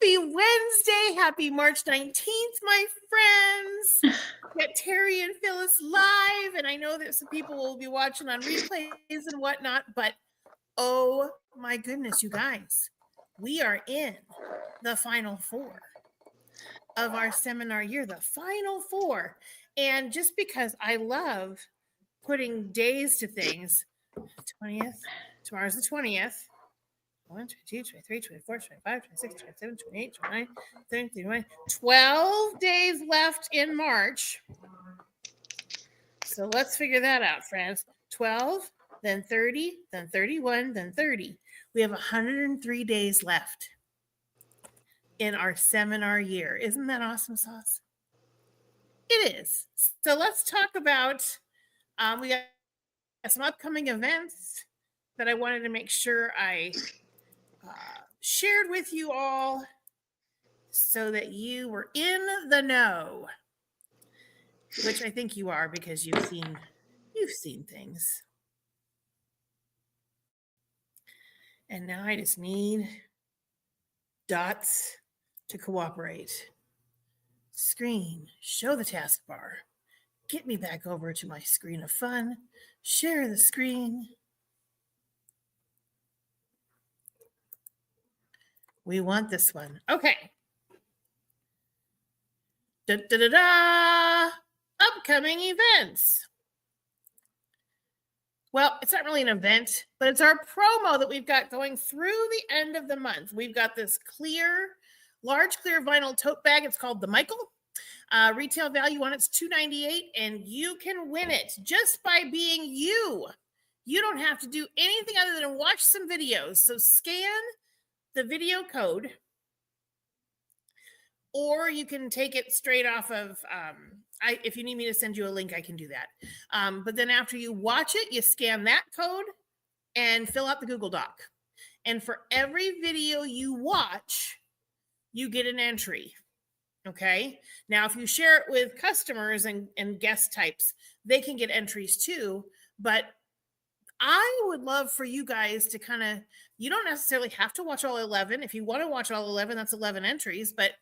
Happy Wednesday. Happy March 19th, my friends. Get Terry and Phyllis live. And I know that some people will be watching on replays and whatnot, but oh my goodness, you guys, we are in the final four of our seminar year, the final four. And just because I love putting days to things, 20th, tomorrow's the 20th. 1, 22, 23, 24, 25, 26, 27, 28, 29, 30, 31, 12 days left in March. So let's figure that out, friends. 12, then 30, then 31, then 30. We have 103 days left in our seminar year. Isn't that awesome sauce? It is. So let's talk about, we got some upcoming events that I wanted to make sure I shared with you all so that you were in the know, which I think you are because you've seen things. And now I just need dots to cooperate. Screen, show the taskbar. Get me back over to my screen of fun. Share the screen. We want this one. Okay. Da-da-da-da! Upcoming events. Well, it's not really an event, but it's our promo that we've got going through the end of the month. We've got this large clear vinyl tote bag. It's called the Michael. Retail value on it's $2.98, and you can win it just by being you. You don't have to do anything other than watch some videos. So scan the video code, or you can take it straight off of, if you need me to send you a link, I can do that. But then after you watch it, you scan that code and fill out the Google Doc. And for every video you watch, you get an entry. Okay. Now, if you share it with customers and guest types, they can get entries too. But I would love for you guys to you don't necessarily have to watch all 11. If you want to watch all 11, that's 11 entries. But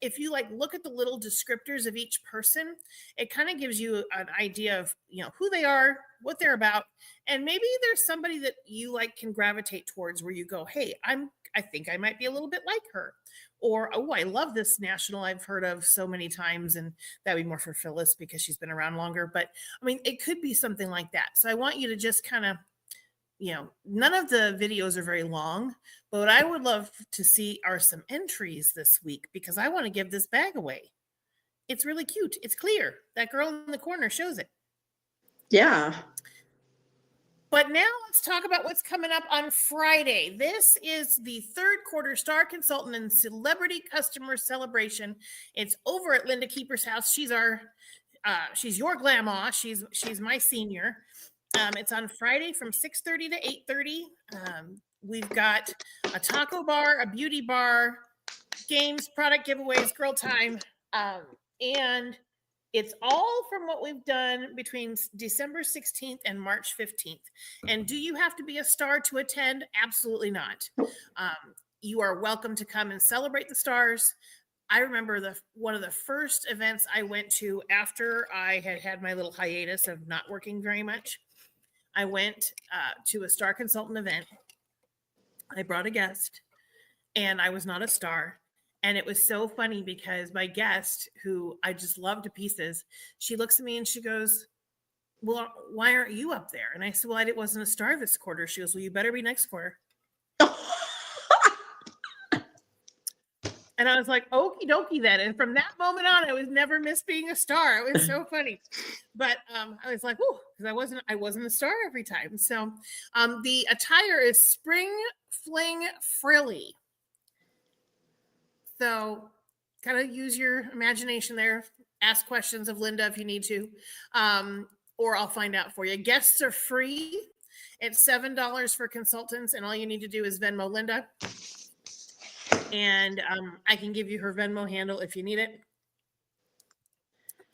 if you look at the little descriptors of each person, it kind of gives you an idea of, who they are, what they're about. And maybe there's somebody that you can gravitate towards where you go, hey, I think I might be a little bit like her. Or, oh, I love this national I've heard of so many times. And that would be more for Phyllis because she's been around longer. But I mean, it could be something like that. So I want you to just none of the videos are very long, but what I would love to see are some entries this week because I want to give this bag away. It's really cute. It's clear. That girl in the corner shows it. Yeah. But now let's talk about what's coming up on Friday. This is the third quarter Star Consultant and Celebrity Customer Celebration. It's over at Linda Keeper's house. She's your grandma. She's my senior. It's on Friday from 6:30 to 8:30. We've got a taco bar, a beauty bar, games, product giveaways, girl time, and it's all from what we've done between December 16th and March 15th. And do you have to be a star to attend? Absolutely not. You are welcome to come and celebrate the stars. I remember one of the first events I went to after I had my little hiatus of not working very much. I went to a Star Consultant event. I brought a guest, and I was not a star. And it was so funny because my guest, who I just love to pieces, she looks at me and she goes, well, why aren't you up there? And I said, well, I wasn't a star this quarter. She goes, well, you better be next quarter. And I was like, okie dokie then. And from that moment on, I was never missed being a star. It was so funny. But I was like, whoo, because I wasn't a star every time. So the attire is Spring Fling Frilly. So kind of use your imagination there. Ask questions of Linda if you need to, or I'll find out for you. Guests are free. It's $7 for consultants, and all you need to do is Venmo Linda. And I can give you her Venmo handle if you need it.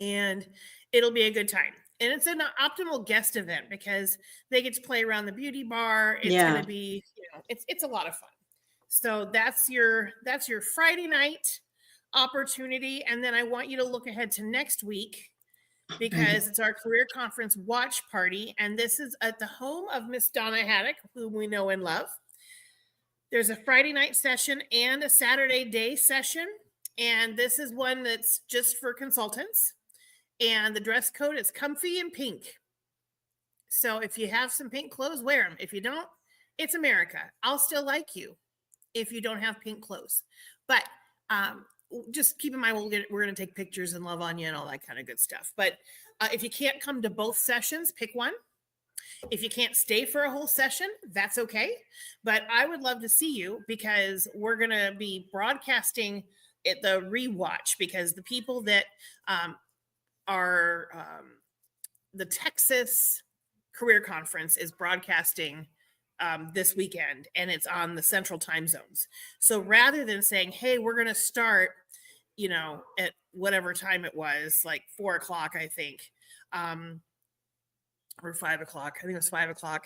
And it'll be a good time. And it's an optimal guest event because they get to play around the beauty bar. It's going to be, it's a lot of fun. So that's your Friday night opportunity. And then I want you to look ahead to next week because it's our career conference watch party. And this is at the home of Miss Donna Haddock, whom we know and love. There's a Friday night session and a Saturday day session. And this is one that's just for consultants. And the dress code is comfy and pink. So if you have some pink clothes, wear them. If you don't, it's America. I'll still like you if you don't have pink clothes. But just keep in mind, we're going to take pictures and love on you and all that kind of good stuff. But if you can't come to both sessions, pick one. If you can't stay for a whole session, that's okay. But I would love to see you because we're going to be broadcasting at the rewatch because the people that are the Texas Career Conference is broadcasting this weekend, and it's on the central time zones. So rather than saying, hey, we're going to start, at whatever time it was, like 4:00, I think, or 5:00. I think it was 5:00.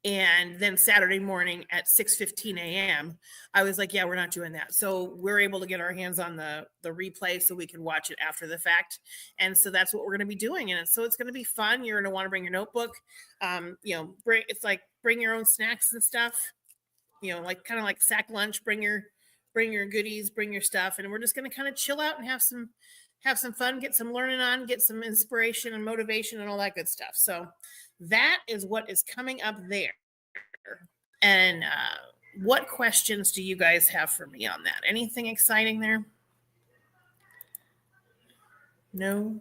And then Saturday morning at 6:15 a.m., I was like, yeah, we're not doing that. So we're able to get our hands on the replay so we can watch it after the fact. And so that's what we're going to be doing. And so it's going to be fun. You're going to want to bring your notebook. Bring your own snacks and stuff, like kind of like sack lunch, bring your goodies, bring your stuff. And we're just going to kind of chill out and have some fun, get some learning on, get some inspiration and motivation and all that good stuff. So that is what is coming up there. And what questions do you guys have for me on that? Anything exciting there? No?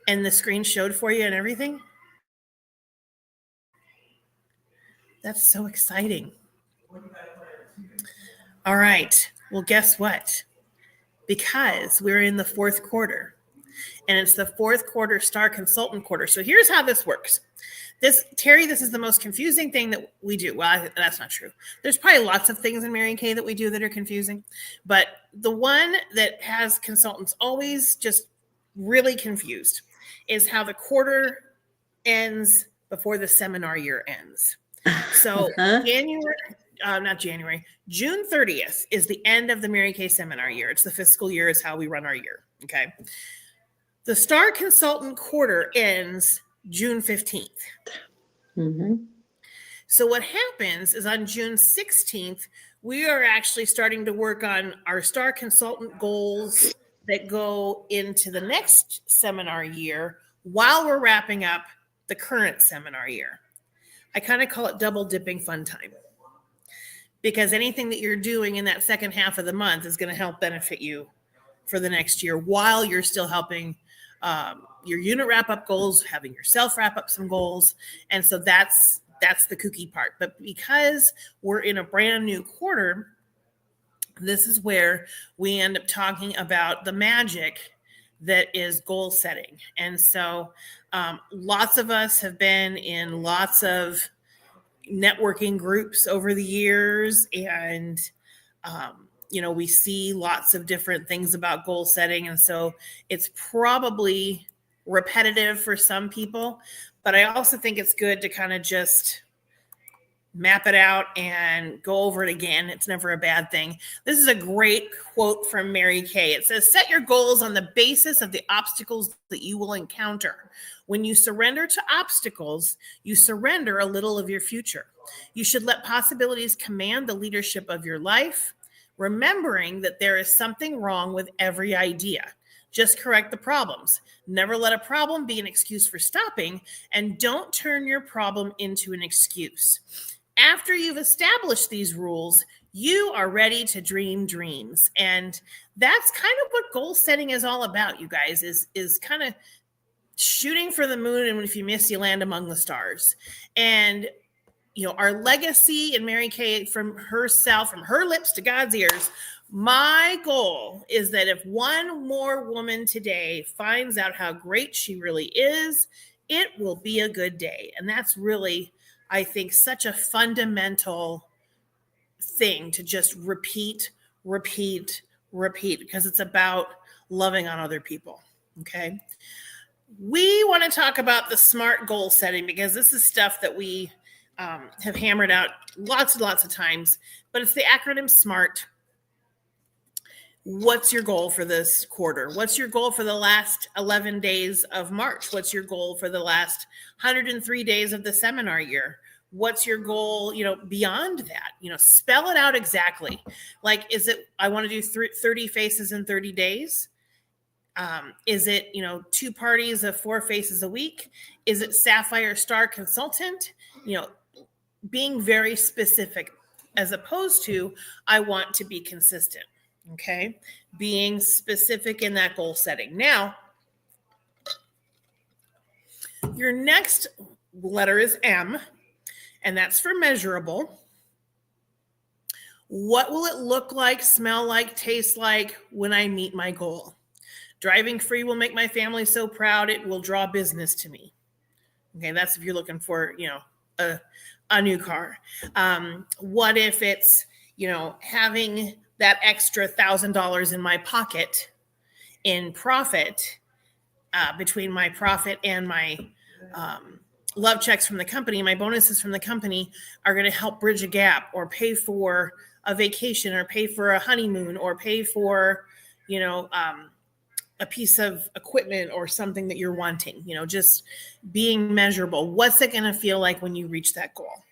And the screen showed for you and everything? That's so exciting. All right. Well, guess what? Because we're in the fourth quarter. And it's the fourth quarter star consultant quarter. So here's how this works. Terry, this is the most confusing thing that we do. Well, that's not true. There's probably lots of things in Mary Kay that we do that are confusing. But the one that has consultants always just really confused is how the quarter ends before the seminar year ends. So June 30th is the end of the Mary Kay seminar year. It's the fiscal year is how we run our year. Okay. The Star Consultant quarter ends June 15th. Mm-hmm. So what happens is on June 16th, we are actually starting to work on our Star Consultant goals that go into the next seminar year while we're wrapping up the current seminar year. I kind of call it double dipping fun time because anything that you're doing in that second half of the month is going to help benefit you for the next year while you're still helping your unit wrap up goals, having yourself wrap up some goals. And so that's the kooky part. But because we're in a brand new quarter, this is where we end up talking about the magic that is goal setting. And so lots of us have been in lots of networking groups over the years, and we see lots of different things about goal setting. And so it's probably repetitive for some people, but I also think it's good to kind of just map it out and go over it again. It's never a bad thing. This is a great quote from Mary Kay. It says, set your goals on the basis of the obstacles that you will encounter. When you surrender to obstacles, you surrender a little of your future. You should let possibilities command the leadership of your life, remembering that there is something wrong with every idea. Just correct the problems. Never let a problem be an excuse for stopping, and don't turn your problem into an excuse. After you've established these rules, you are ready to dream dreams. And that's kind of what goal setting is all about, you guys, is kind of shooting for the moon. And if you miss, you land among the stars. And, our legacy in Mary Kay from herself, from her lips to God's ears, my goal is that if one more woman today finds out how great she really is, it will be a good day. And that's really, I think, such a fundamental thing to just repeat, because it's about loving on other people. Okay. We want to talk about the SMART goal setting because this is stuff that we have hammered out lots and lots of times, but it's the acronym SMART. What's your goal for this quarter? What's your goal for the last 11 days of March? What's your goal for the last 103 days of the seminar year? What's your goal, beyond that? Spell it out exactly. Like, is it, I want to do 30 faces in 30 days? Is it, 2 parties of 4 faces a week? Is it Sapphire Star Consultant? Being very specific, as opposed to, I want to be consistent. Okay. Being specific in that goal setting. Now, your next letter is M, and that's for measurable. What will it look like, smell like, taste like when I meet my goal? Driving free will make my family so proud it will draw business to me. Okay, that's if you're looking for, a new car. What if it's, having that extra $1,000 in my pocket in profit, between my profit and my love checks from the company, my bonuses from the company are going to help bridge a gap or pay for a vacation or pay for a honeymoon or pay for, a piece of equipment or something that you're wanting, just being measurable. What's it going to feel like when you reach that goal?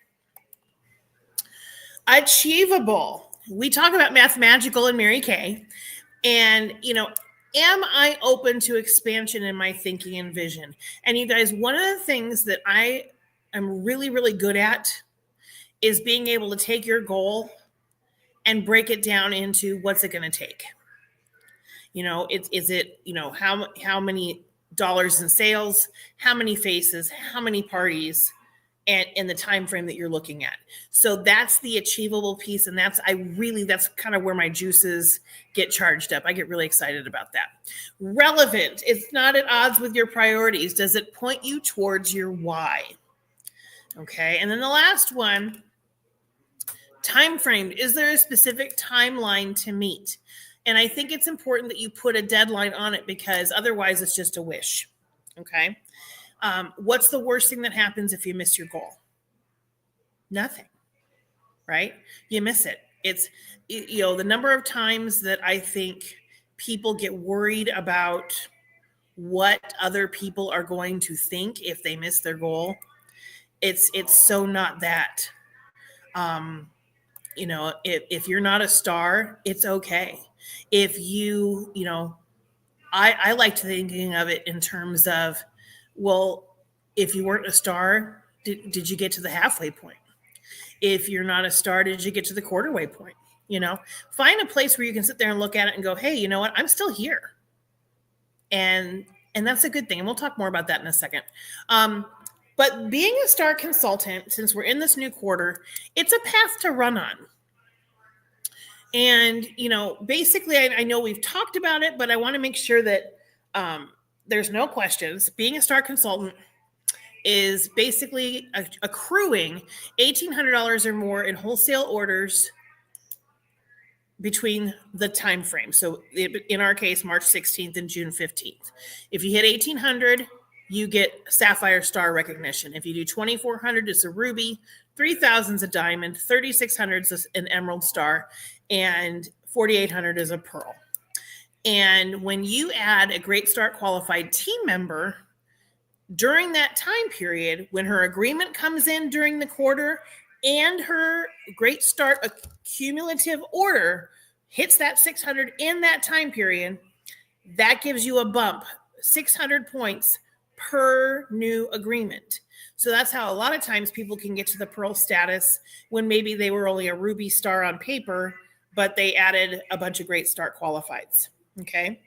Achievable. We talk about Math Magical and Mary Kay, and, am I open to expansion in my thinking and vision? And you guys, one of the things that I am really, really good at is being able to take your goal and break it down into what's it going to take. Is it, how many dollars in sales, how many faces, how many parties, and in the time frame that you're looking at. So that's the achievable piece, and that's kind of where my juices get charged up. I get really excited about that. Relevant. It's not at odds with your priorities. Does it point you towards your why? Okay, and then the last one, time frame. Is there a specific timeline to meet? And I think it's important that you put a deadline on it, because otherwise it's just a wish. Okay. What's the worst thing that happens if you miss your goal? Nothing, right? You miss it. It's, the number of times that I think people get worried about what other people are going to think if they miss their goal. It's so not that. If you're not a star, it's okay. If you, I like thinking of it in terms of, well, if you weren't a star, did you get to the halfway point? If you're not a star, did you get to the quarterway point? Find a place where you can sit there and look at it and go, hey, you know what? I'm still here. And that's a good thing. And we'll talk more about that in a second. But being a star consultant, since we're in this new quarter, it's a path to run on. And, basically, I know we've talked about it, but I want to make sure that there's no questions. Being a star consultant is basically accruing $1,800 or more in wholesale orders between the time frame. So in our case, March 16th and June 15th. If you hit 1,800, you get Sapphire Star recognition. If you do 2,400, it's a ruby, 3,000 is a diamond, 3,600 is an emerald star, and 4,800 is a pearl. And when you add a Great Start qualified team member during that time period, when her agreement comes in during the quarter and her Great Start cumulative order hits that 600 in that time period, that gives you a bump, 600 points per new agreement. So that's how a lot of times people can get to the pearl status when maybe they were only a ruby star on paper, but they added a bunch of Great Start qualifieds. Okay.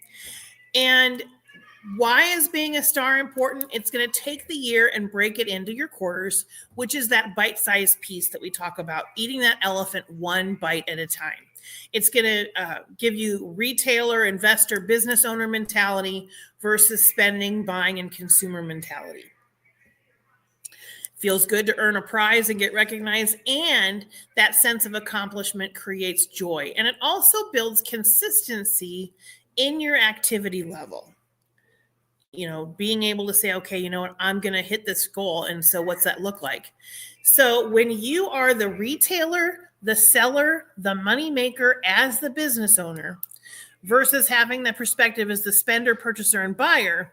And why is being a star important? It's going to take the year and break it into your quarters, which is that bite-sized piece that we talk about, eating that elephant one bite at a time. It's going to give you retailer, investor, business owner mentality versus spending, buying, and consumer mentality. Feels good to earn a prize and get recognized, and that sense of accomplishment creates joy. And it also builds consistency in your activity level. Being able to say, okay, you know what, I'm going to hit this goal. And so what's that look like? So when you are the retailer, the seller, the money maker as the business owner versus having the perspective as the spender, purchaser, and buyer,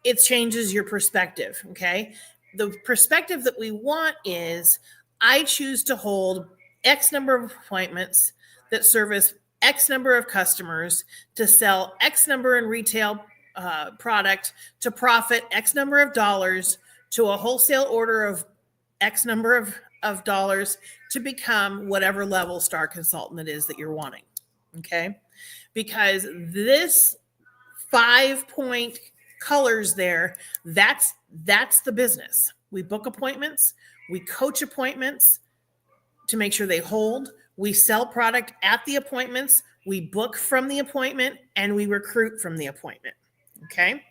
it changes your perspective. Okay. The perspective that we want is I choose to hold X number of appointments that service X number of customers to sell X number in retail product to profit X number of dollars to a wholesale order of X number of dollars to become whatever level star consultant it is that you're wanting. Okay. Because this 5-point colors there, that's the business. We book appointments, we coach appointments to make sure they hold, we sell product at the appointments, we book from the appointment, and we recruit from the appointment. Okay.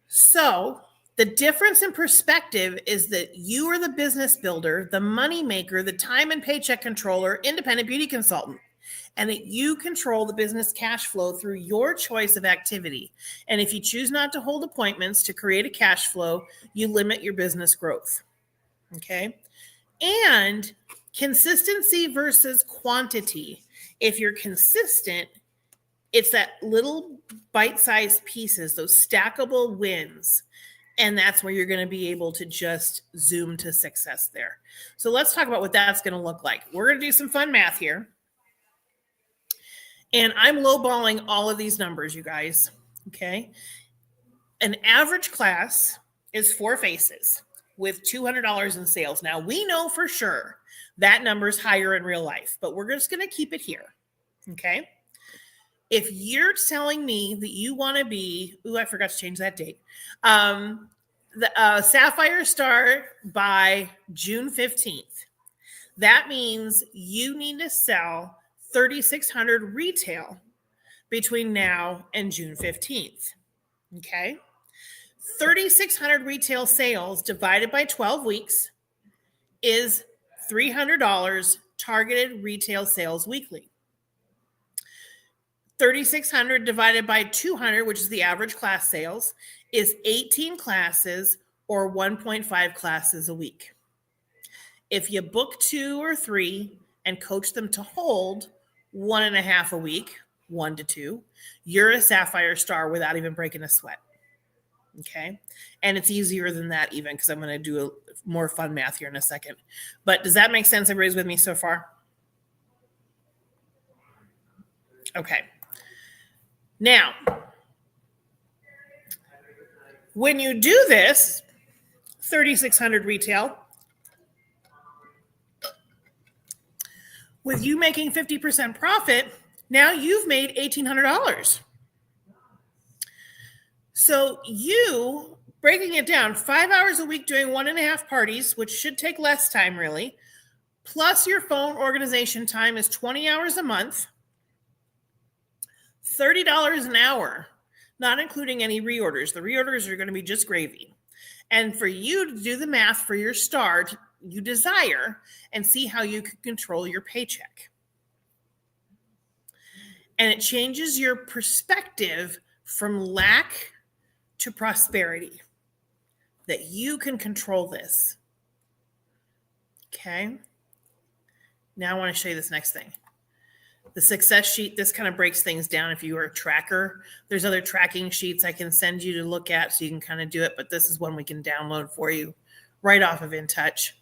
So the difference in perspective is that you are the business builder, the money maker, the time and paycheck controller, independent beauty consultant, and that you control the business cash flow through your choice of activity. And if you choose not to hold appointments to create a cash flow, you limit your business growth. Okay. And consistency versus quantity. If you're consistent, it's that little bite-sized pieces, those stackable wins. And that's where you're going to be able to just zoom to success there. So let's talk about what that's going to look like. We're going to do some fun math here. And I'm lowballing all of these numbers, you guys. Okay. An average class is 4 faces with $200 in sales. Now, we know for sure that number is higher in real life, but we're just going to keep it here. Okay. If you're telling me that you want to be, I forgot to change that date, the Sapphire Star by June 15th, that means you need to sell 3,600 retail between now and June 15th. Okay. 3,600 retail sales divided by 12 weeks is $300 targeted retail sales weekly. 3,600 divided by 200, which is the average class sales, is 18 classes or 1.5 classes a week. If you book 2 or 3 and coach them to hold 1.5 a week, 1 to 2, you're a Sapphire Star without even breaking a sweat. Okay. And it's easier than that even because I'm going to do a more fun math here in a second. But does that make sense? Everybody's with me so far? Okay. Now, when you do this, 3,600 retail, with you making 50% profit, now you've made $1,800. So you, breaking it down, 5 hours a week doing 1.5 parties, which should take less time really, plus your phone organization time is 20 hours a month, $30 an hour, not including any reorders. The reorders are going to be just gravy. And for you to do the math for your start, you desire and see how you can control your paycheck. And it changes your perspective from lack to prosperity, that you can control this. Okay. Now I want to show you this next thing. The success sheet, this kind of breaks things down if you are a tracker. There's other tracking sheets I can send you to look at so you can kind of do it, but this is one we can download for you right off of InTouch.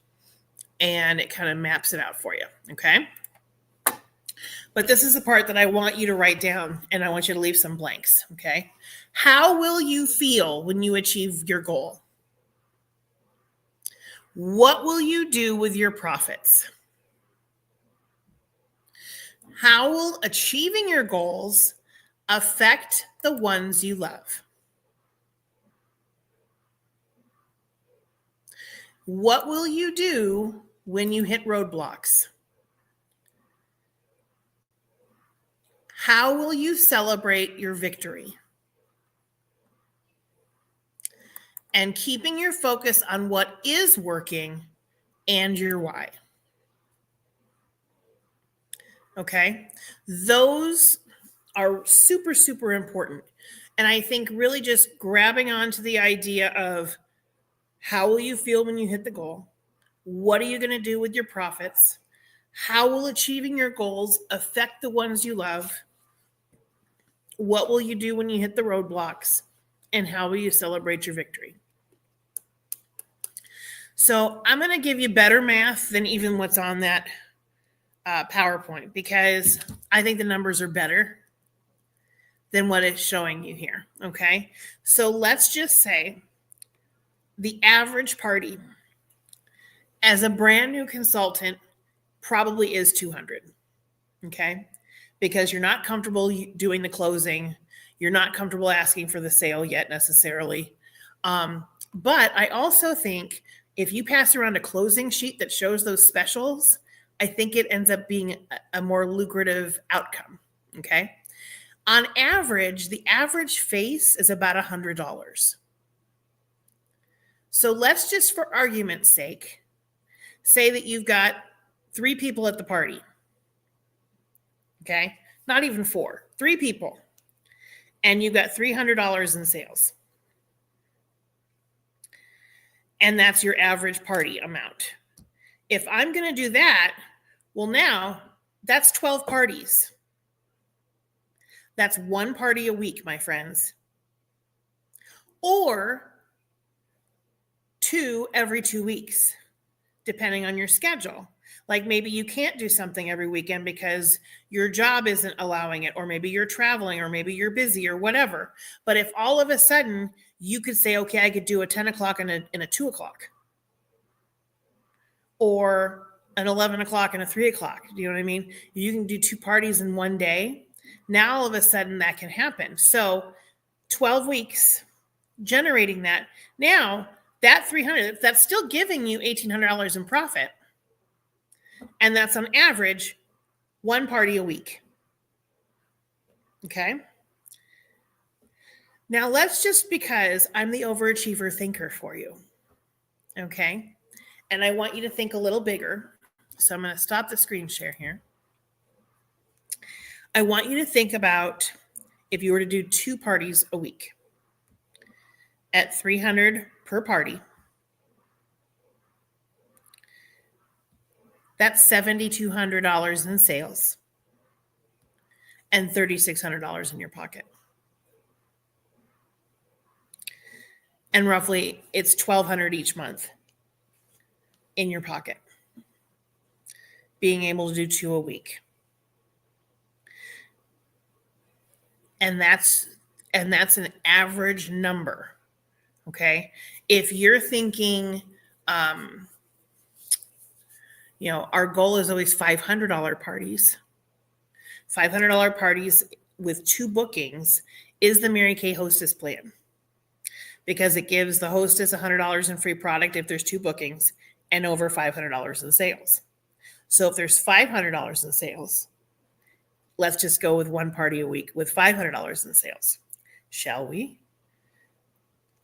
And it kind of maps it out for you. Okay. But this is the part that I want you to write down and I want you to leave some blanks. Okay. How will you feel when you achieve your goal? What will you do with your profits? How will achieving your goals affect the ones you love? What will you do when you hit roadblocks? How will you celebrate your victory? And keeping your focus on what is working and your why. Okay, those are super, super important. And I think really just grabbing onto the idea of how will you feel when you hit the goal? What are you going to do with your profits? How will achieving your goals affect the ones you love? What will you do when you hit the roadblocks? And how will you celebrate your victory? So I'm going to give you better math than even what's on that PowerPoint, because I think the numbers are better than what it's showing you here. Okay. So let's just say the average party as a brand new consultant probably is 200. Okay. Because you're not comfortable doing the closing. You're not comfortable asking for the sale yet necessarily. But I also think if you pass around a closing sheet that shows those specials, I think it ends up being a more lucrative outcome. Okay. On average, the average face is about $100. So let's just, for argument's sake, say that you've got 3 people at the party. Okay. Not even 4, 3 people. And you've got $300 in sales. And that's your average party amount. If I'm going to do that, well, now that's 12 parties. That's 1 party a week, my friends. Or 2 every 2 weeks, depending on your schedule. Like maybe you can't do something every weekend because your job isn't allowing it, or maybe you're traveling, or maybe you're busy or whatever. But if all of a sudden you could say, okay, I could do a 10 o'clock and a 2 o'clock, or an 11 o'clock and a 3 o'clock, do you know what I mean? You can do 2 parties in one day. Now all of a sudden that can happen. So 12 weeks generating that. Now that 300, that's still giving you $1,800 in profit. And that's on average 1 party a week. Okay. Now let's just, because I'm the overachiever thinker for you. Okay. And I want you to think a little bigger. So I'm going to stop the screen share here. I want you to think about if you were to do 2 parties a week at $300 per party. That's $7,200 in sales and $3,600 in your pocket. And roughly it's $1,200 each month in your pocket, being able to do 2 a week. And that's an average number. Okay. If you're thinking, our goal is always $500 parties. $500 parties with 2 bookings is the Mary Kay Hostess plan, because it gives the hostess $100 in free product if there's 2 bookings and over $500 in sales. So if there's $500 in sales, let's just go with 1 party a week with $500 in sales. Shall we?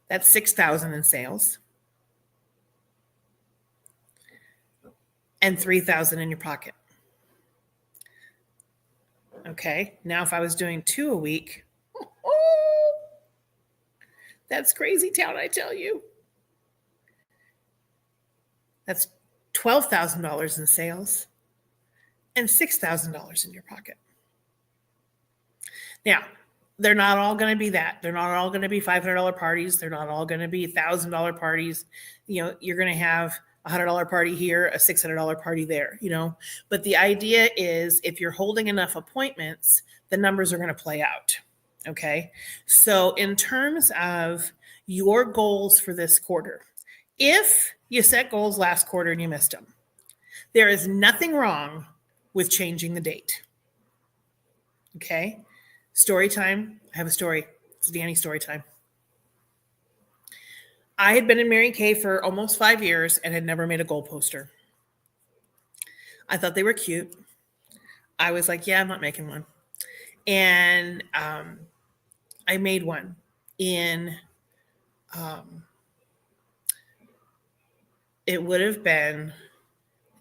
That's $6,000 in sales and $3,000 in your pocket. Okay. Now, if I was doing 2 a week, that's crazy town, I tell you. That's $12,000 in sales and $6,000 in your pocket. Now, they're not all going to be that. They're not all going to be $500 parties. They're not all going to be $1,000 parties. You're going to have a $100 party here, a $600 party there, But the idea is, if you're holding enough appointments, the numbers are going to play out. Okay. So in terms of your goals for this quarter, if you set goals last quarter and you missed them, there is nothing wrong with changing the date. Okay. Story time. I have a story. It's Danny story time. I had been in Mary Kay for almost 5 years and had never made a goal poster. I thought they were cute. I was like, yeah, I'm not making one. And I made one in, it would have been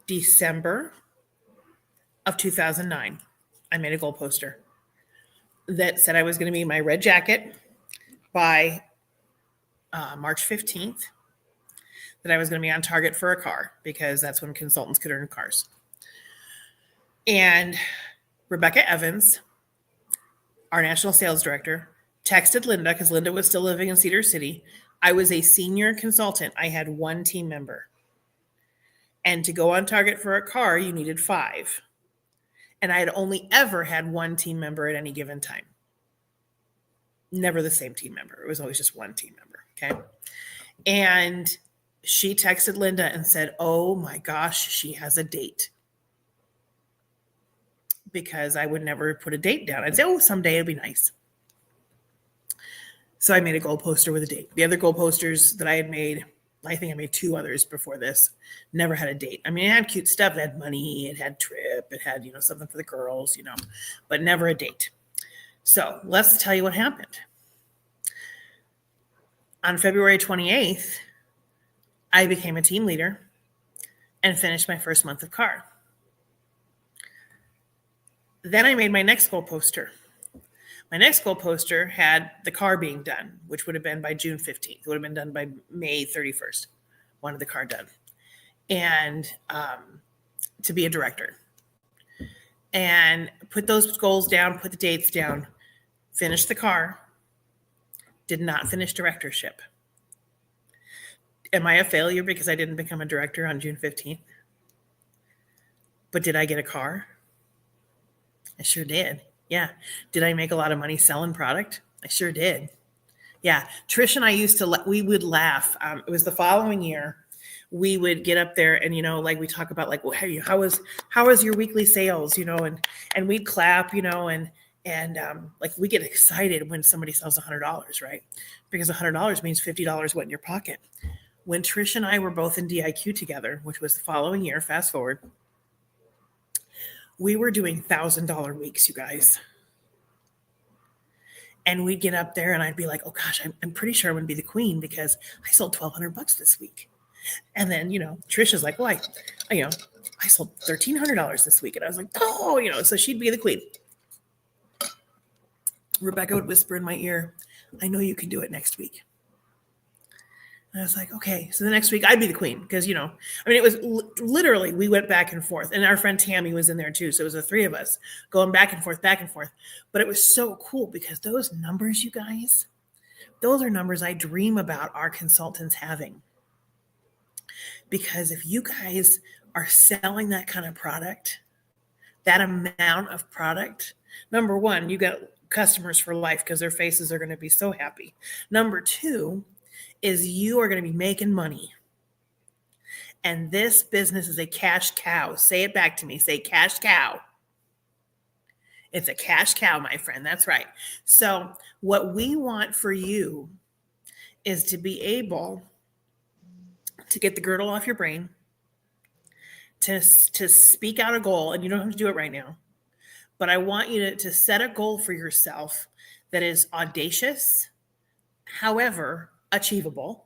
December of 2009. I made a goal poster that said I was going to be in my red jacket by March 15th, that I was going to be on target for a car because that's when consultants could earn cars. And Rebecca Evans, our national sales director, texted Linda because Linda was still living in Cedar City. I was a senior consultant. I had 1 team member. And to go on target for a car, you needed 5. And I had only ever had 1 team member at any given time. Never the same team member. It was always just 1 team member. Okay. And she texted Linda and said, oh my gosh, she has a date. Because I would never put a date down. I'd say, oh, someday it'll be nice. So I made a goal poster with a date. The other goal posters that I had made, I think I made 2 others before this, never had a date. I mean, it had cute stuff. It had money. It had trip. It had, something for the girls, but never a date. So let's tell you what happened. On February 28th, I became a team leader and finished my first month of CAR. Then I made my next goal poster. My next goal poster had the car being done, which would have been by June 15th. It would have been done by May 31st. Wanted the car done. And to be a director. And put those goals down, put the dates down, finish the car, did not finish directorship. Am I a failure because I didn't become a director on June 15th? But did I get a car? I sure did. Yeah. Did I make a lot of money selling product? I sure did. Yeah. Trish and I used to, we would laugh. It was the following year. We would get up there and, like we talk about like, well, hey, how was your weekly sales, and we'd clap, and like we get excited when somebody sells $100, right? Because $100 means $50 went in your pocket. When Trish and I were both in DIQ together, which was the following year, fast forward, we were doing $1,000 weeks, you guys. And we'd get up there and I'd be like, oh gosh, I'm pretty sure I'm going to be the queen because I sold $1,200 this week. And then, Trish is like, well, I sold $1,300 this week. And I was like, oh, so she'd be the queen. Rebecca would whisper in my ear, I know you can do it next week. And I was like, okay. So the next week I'd be the queen because, it was literally, we went back and forth and our friend Tammy was in there too. So it was the 3 of us going back and forth. But it was so cool because those numbers, you guys, those are numbers I dream about our consultants having. Because if you guys are selling that kind of product, that amount of product, number 1, you got customers for life because their faces are going to be so happy. Number 2, is you are going to be making money. And this business is a cash cow. Say it back to me. Say cash cow. It's a cash cow, my friend. That's right. So what we want for you is to be able to get the girdle off your brain, to speak out a goal, and you don't have to do it right now. But I want you to set a goal for yourself that is audacious, however, achievable.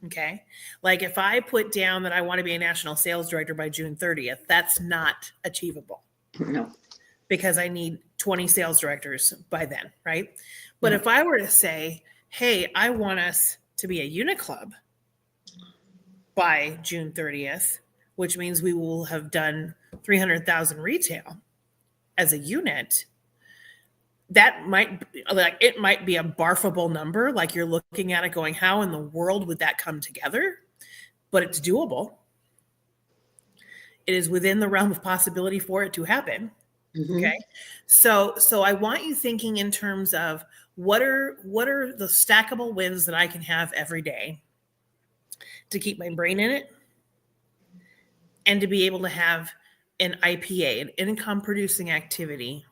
Okay. Like if I put down that I want to be a national sales director by June 30th, that's not achievable. No. Because I need 20 sales directors by then. Right. But if I were to say, hey, I want us to be a unit club by June 30th, which means we will have done 300,000 retail as a unit, that might be a barfable number. Like you're looking at it going, how in the world would that come together? But it's doable. It is within the realm of possibility for it to happen. Mm-hmm. Okay. So I want you thinking in terms of what are the stackable wins that I can have every day to keep my brain in it and to be able to have an IPA, an income producing activity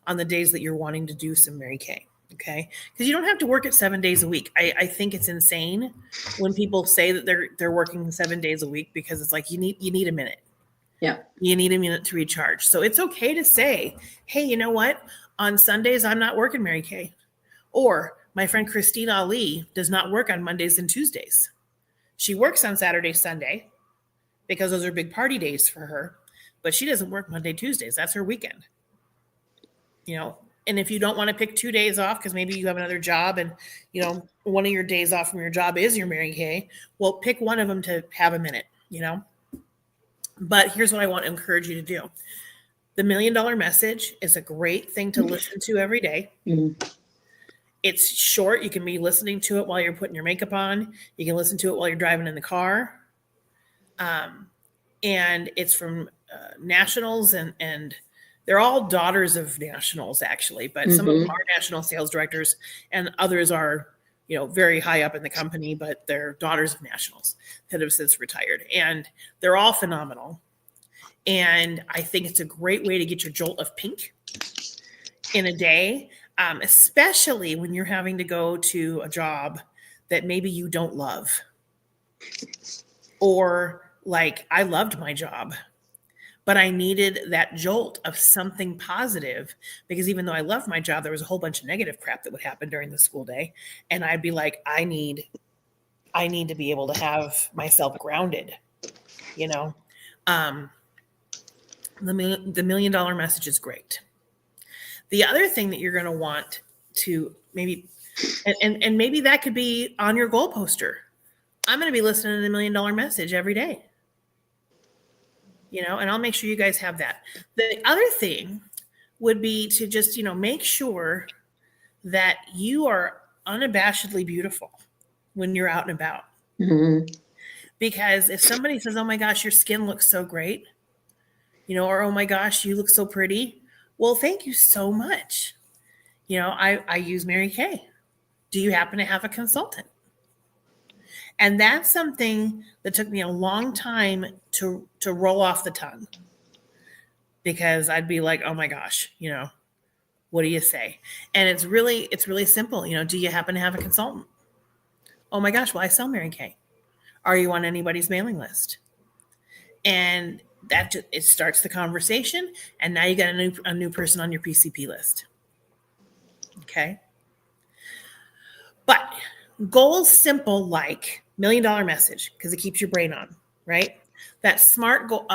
on the days that you're wanting to do some Mary Kay. Okay. Because you don't have to work it 7 days a week. I think it's insane when people say that they're working 7 days a week because it's like, you need a minute. Yeah. You need a minute to recharge. So it's okay to say, hey, you know what? On Sundays, I'm not working Mary Kay. Or my friend Christine Ali does not work on Mondays and Tuesdays. She works on Saturday, Sunday, because those are big party days for her. But she doesn't work Monday, Tuesdays. That's her weekend. and if you don't want to pick 2 days off because maybe you have another job and one of your days off from your job is your Mary Kay, well, pick one of them to have a minute. But here's what I want to encourage you to do. The $1 Million Message is a great thing to listen to every day. It's short. You can be listening to it while you're putting your makeup on. You can listen to it while you're driving in the car. And it's from nationals, and they're all daughters of nationals, actually. But some of them are national sales directors, and others are, very high up in the company, but they're daughters of nationals that have since retired. And they're all phenomenal. And I think it's a great way to get your jolt of pink in a day, especially when you're having to go to a job that maybe you don't love. Or like, I loved my job, but I needed that jolt of something positive, because even though I loved my job, there was a whole bunch of negative crap that would happen during the school day. And I'd be like, I need to be able to have myself grounded, The $1 Million Message is great. The other thing that you're going to want to maybe, and maybe that could be on your goal poster. I'm going to be listening to the $1 Million Message every day, and I'll make sure you guys have that. The other thing would be to just, make sure that you are unabashedly beautiful when you're out and about. Because if somebody says, oh my gosh, your skin looks so great, or, oh my gosh, you look so pretty. Well, thank you so much. I use Mary Kay. Do you happen to have a consultant? And that's something that took me a long time to roll off the tongue, because I'd be like, oh my gosh, what do you say? And it's really simple. Do you happen to have a consultant? Oh my gosh, well, I sell Mary Kay. Are you on anybody's mailing list? And it starts the conversation, and now you got a new person on your PCP list. Okay. But goals simple, like $1 Million Message, because it keeps your brain on, right? That smart goal,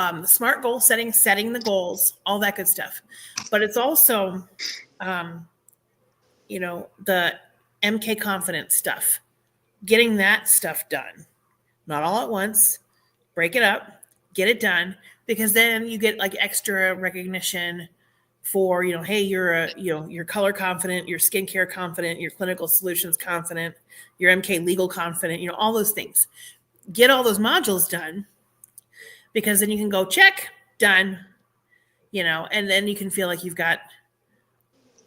setting the goals, all that good stuff. But it's also, the MK confidence stuff, getting that stuff done, not all at once, break it up, get it done, because then you get like extra recognition for, hey, you're color confident, you're skincare confident, you're clinical solutions confident, you're MK legal confident, all those things. Get all those modules done, because then you can go check, done, and then you can feel like you've got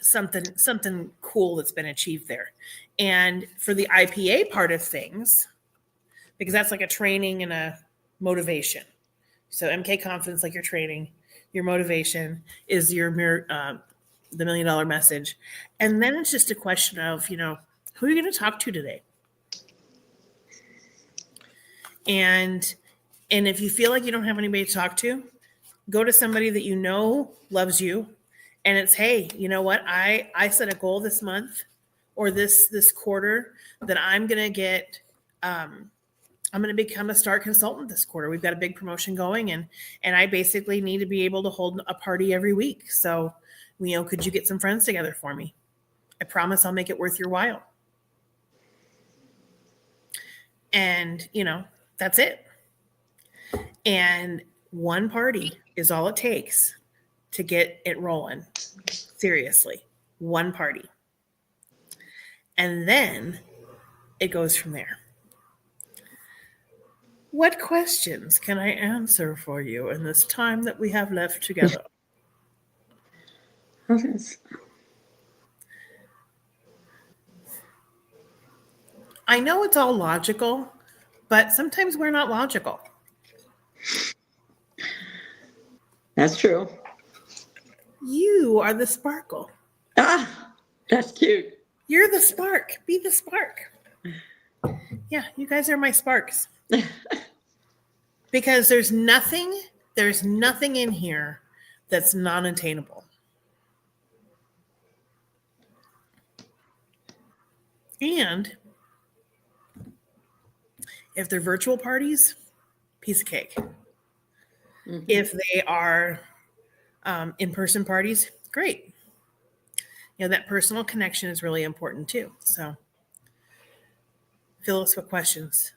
something cool that's been achieved there. And for the IPA part of things, because that's like a training and a motivation. So MK confidence, like your training, your motivation is the $1 Million Message. And then it's just a question of, who are you going to talk to today? And if you feel like you don't have anybody to talk to, go to somebody that loves you. And it's, hey, you know what? I set a goal this month or this quarter that I'm going to get, I'm going to become a star consultant this quarter. We've got a big promotion going, and I basically need to be able to hold a party every week. So, could you get some friends together for me? I promise I'll make it worth your while. And, that's it. And one party is all it takes to get it rolling. Seriously, one party. And then it goes from there. What questions can I answer for you in this time that we have left together? I know it's all logical, but sometimes we're not logical. That's true. You are the sparkle. Ah, that's cute. You're the spark. Be the spark. Yeah, you guys are my sparks. Because there's nothing in here that's non-attainable. And if they're virtual parties, piece of cake. If they are in-person parties, great. that personal connection is really important too. So, Phyllis, what questions?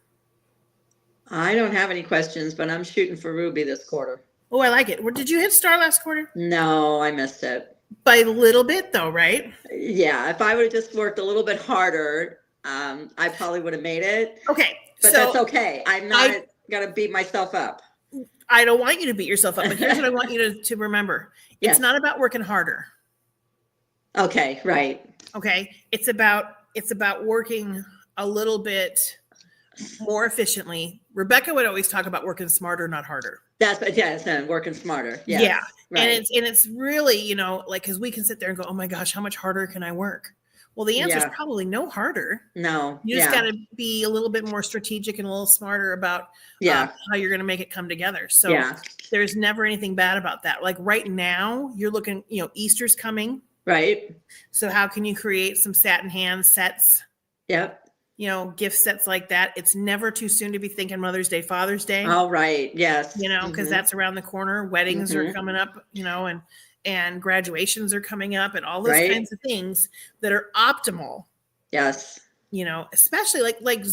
I don't have any questions, but I'm shooting for Ruby this quarter. Oh, I like it. Did you hit star last quarter? No, I missed it. By a little bit though, right? Yeah, if I would have just worked a little bit harder, I probably would have made it. Okay. But so that's okay. I'm not going to beat myself up. I don't want you to beat yourself up, but here's what I want you to remember. It's Yes. not about working harder. Okay, right. Okay. It's about working a little bit more efficiently. Rebecca would always talk about working smarter, not harder. That's what, yes, and working smarter. Yes, yeah. right. And it's really, like, because we can sit there and go, oh my gosh, how much harder can I work? Well, the answer is probably no harder. No. You just got to be a little bit more strategic and a little smarter about how you're going to make it come together. So there's never anything bad about that. Like right now, you're looking, Easter's coming. Right. So how can you create some satin hand sets? Yep. Gift sets like that. It's never too soon to be thinking Mother's Day, Father's Day. Oh, right. Yes. Because that's around the corner. Weddings are coming up, and graduations are coming up and all those kinds of things that are optimal. Yes. Especially like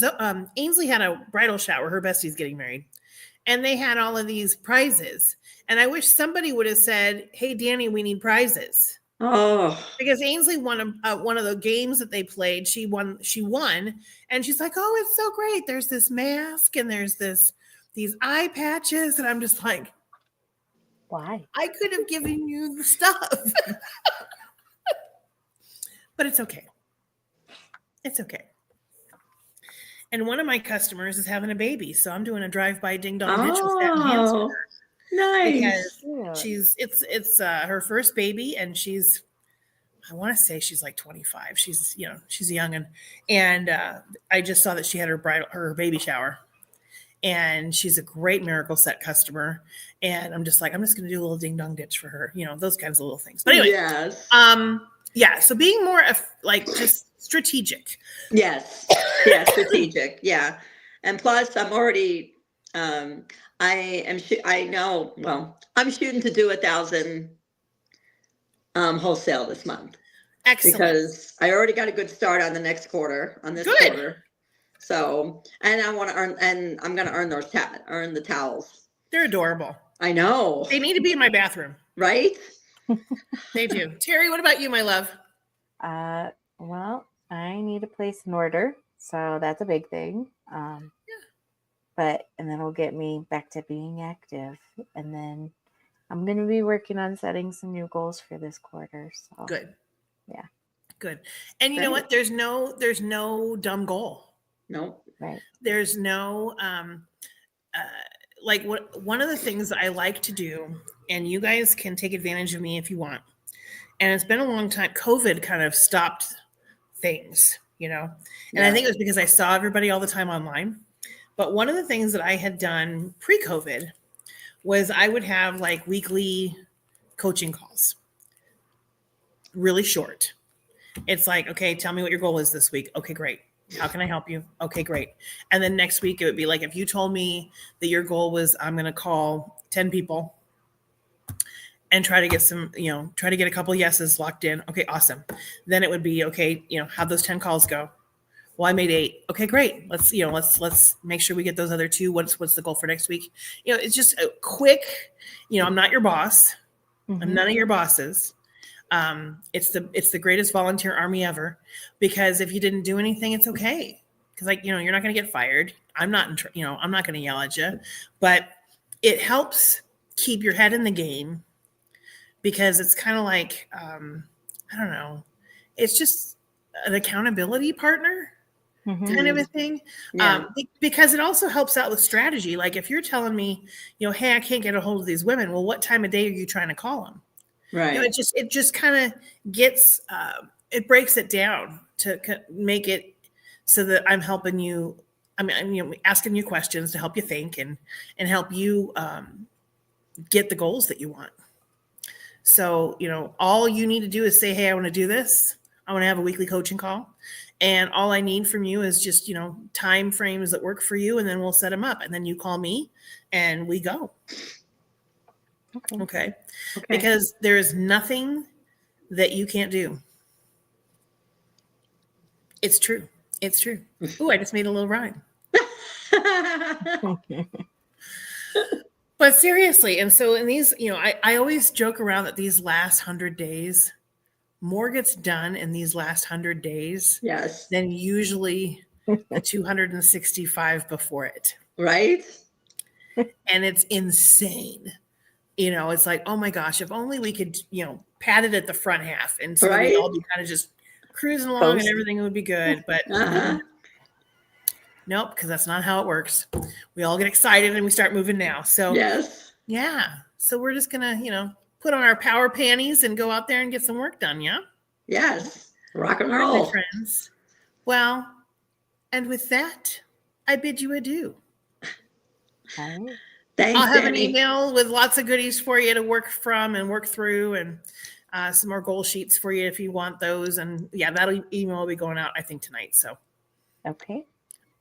Ainsley had a bridal shower. Her bestie's getting married. And they had all of these prizes. And I wish somebody would have said, hey, Danny, we need prizes. Oh, because Ainsley won one of the games that they played. She won, and she's like, "Oh, it's so great! There's this mask, and there's these eye patches," and I'm just like, "Why? I could have given you the stuff, but it's okay. It's okay." And one of my customers is having a baby, so I'm doing a drive-by ding-dong ditch with satin hands for her. Nice. Because it's her first baby, and I want to say she's like 25. She's she's young, and I just saw that she had her baby shower, and she's a great Miracle Set customer. And I'm just going to do a little ding dong ditch for her, those kinds of little things. But anyway, so being more just strategic. Yes, strategic. Yeah, and plus I'm already. I'm shooting to do 1,000 wholesale this month. Excellent. Because I already got a good start on the next quarter, quarter. So, and I want to earn, and I'm going to earn earn the towels. They're adorable. I know. They need to be in my bathroom. Right? They do. Terry, what about you, my love? Well, I need a place in order. So that's a big thing. And then it'll get me back to being active. And then I'm going to be working on setting some new goals for this quarter. So good. Yeah. Good. And you know what? There's no dumb goal. No. Right. There's no, one of the things that I like to do, and you guys can take advantage of me if you want. And it's been a long time. COVID kind of stopped things, and I think it was because I saw everybody all the time online. But one of the things that I had done pre-COVID was I would have weekly coaching calls, really short. It's like, okay, tell me what your goal is this week. Okay, great. How can I help you? Okay, great. And then next week it would be like, if you told me that your goal was, I'm going to call 10 people and try to get a couple of yeses locked in. Okay, awesome. Then it would be, okay, how'd those 10 calls go? Well, I made 8. Okay, great. Let's make sure we get those other 2. What's the goal for next week? It's just a quick, I'm not your boss. Mm-hmm. I'm none of your bosses. It's the greatest volunteer army ever, because if you didn't do anything, it's okay. Cause you're not going to get fired. I'm not going to yell at you, but it helps keep your head in the game, because it's kind of like, I don't know, it's just an accountability partner. Mm-hmm. Kind of a thing. Yeah. Because it also helps out with strategy. Like if you're telling me, hey, I can't get a hold of these women. Well, what time of day are you trying to call them? Right. It just kind of gets, it breaks it down to make it so that I'm helping you. I'm asking you questions to help you think and help you get the goals that you want. So, all you need to do is say, hey, I want to do this. I want to have a weekly coaching call. And all I need from you is just, time frames that work for you. And then we'll set them up. And then you call me and we go. Okay. Because there is nothing that you can't do. It's true. It's true. Oh, I just made a little rhyme. But seriously, and so in these, I always joke around that these last 100 days, more gets done in these last 100 days Yes. than usually the 265 before it. Right? And it's insane. It's like, oh my gosh, if only we could, pat it at the front half and so that we'd all be kind of just cruising along and everything would be good. But nope, because that's not how it works. We all get excited and we start moving now. So yes. Yeah. So we're just gonna, put on our power panties and go out there and get some work done, yeah? Yes. Rock and All roll. right, my friends. Well, and with that, I bid you adieu. All right. Thanks, I'll have Danny. an email with lots of goodies for you to work from and work through, and some more goal sheets for you if you want those. And yeah, that email will be going out, I think, tonight. So, Okay.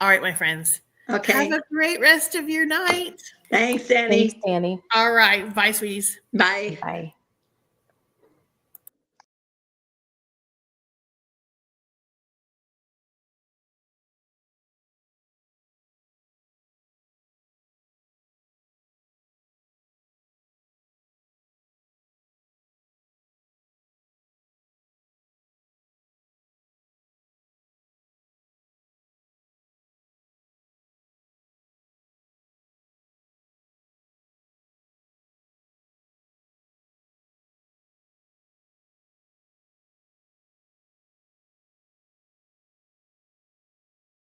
all right, my friends. Okay. Have a great rest of your night. Thanks, Danny. Thanks, Danny. All right. Bye, sweeties. Bye. Bye.